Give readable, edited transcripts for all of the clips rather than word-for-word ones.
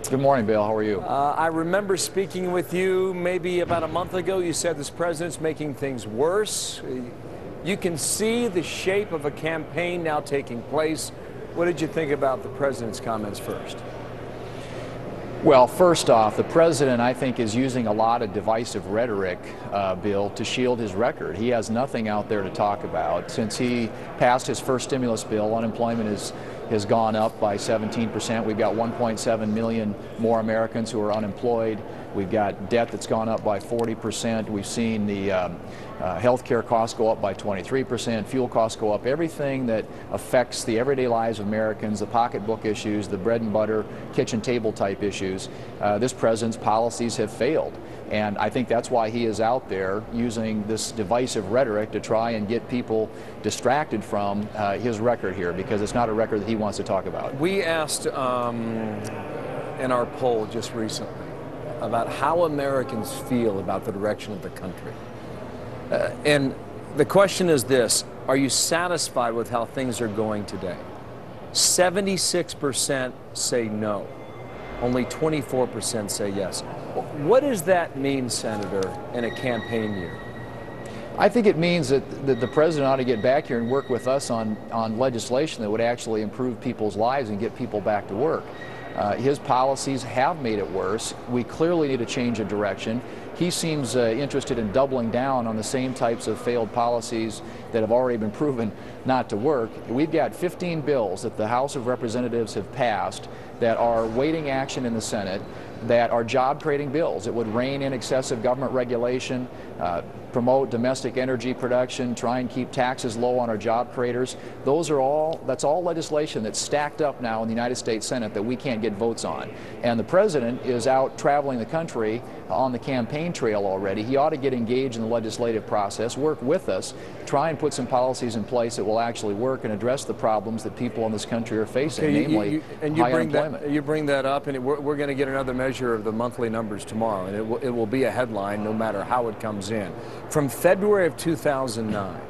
Good morning, Bill. How are you? I remember speaking with you maybe about a month ago. You said this president's making things worse. You can see the shape of a campaign now taking place. What did you think about the president's comments first? Well, first off, the president, I think, is using a lot of divisive rhetoric, Bill, to shield his record. He has nothing out there to talk about. Since he passed his first stimulus bill, unemployment has gone up by 17%. We've got 1.7 million more Americans who are unemployed. We've got debt that's gone up by 40%. We've seen the health care costs go up by 23%, fuel costs go up. Everything that affects the everyday lives of Americans, the pocketbook issues, the bread and butter, kitchen table type issues, this president's policies have failed. And I think that's why he is out there using this divisive rhetoric to try and get people distracted from his record here, because it's not a record that he wants to talk about. We asked in our poll just recently about how Americans feel about the direction of the country. And the question is this: are you satisfied with how things are going today? 76% say no. Only 24% say yes. What does that mean, Senator, in a campaign year? I think it means that the president ought to get back here and work with us on legislation that would actually improve people's lives and get people back to work. His policies have made it worse. We clearly need a change of direction. He seems interested in doubling down on the same types of failed policies that have already been proven not to work. We've got 15 bills that the House of Representatives have passed that are waiting action in the Senate, that are job-creating bills. It would rein in excessive government regulation, promote domestic energy production, try and keep taxes low on our job creators. That's all legislation that's stacked up now in the United States Senate that we can't get votes on. And the president is out traveling the country on the campaign trail already. He ought to get engaged in the legislative process, work with us, try and put some policies in place that will actually work and address the problems that people in this country are facing, namely high unemployment. You bring that up, and we're going to get another measure of the monthly numbers tomorrow, and it will be a headline no matter how it comes in. From February of 2009,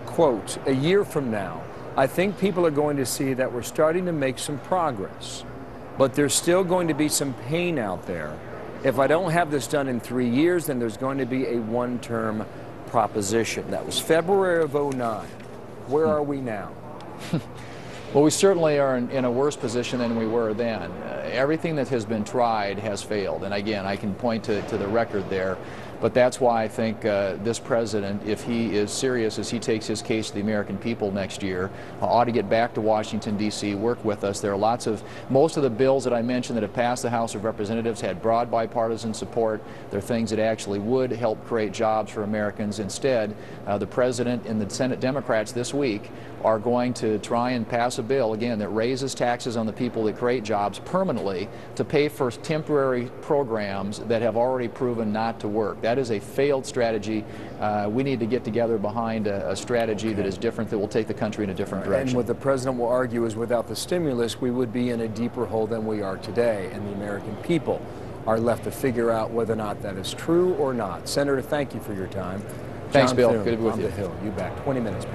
quote, a year from now, I think people are going to see that we're starting to make some progress, but there's still going to be some pain out there. If I don't have this done in 3 years, then there's going to be a one-term proposition. That was February of 2009. Where are we now? Well, we certainly are in a worse position than we were then. Everything that has been tried has failed. And again, I can point to the record there. But that's why I think this president, if he is serious as he takes his case to the American people next year, ought to get back to Washington, D.C., work with us. There are most of the bills that I mentioned that have passed the House of Representatives had broad bipartisan support. They're things that actually would help create jobs for Americans. Instead, the president and the Senate Democrats this week are going to try and pass a bill, again, that raises taxes on the people that create jobs permanently to pay for temporary programs that have already proven not to work. That is a failed strategy. We need to get together behind a strategy that is different, that will take the country in a different direction. And what the president will argue is without the stimulus, we would be in a deeper hole than we are today, and the American people are left to figure out whether or not that is true or not. Senator, thank you for your time. Thanks, John Bill. Thune, good to be with on you. the Hill. You back. 20 minutes.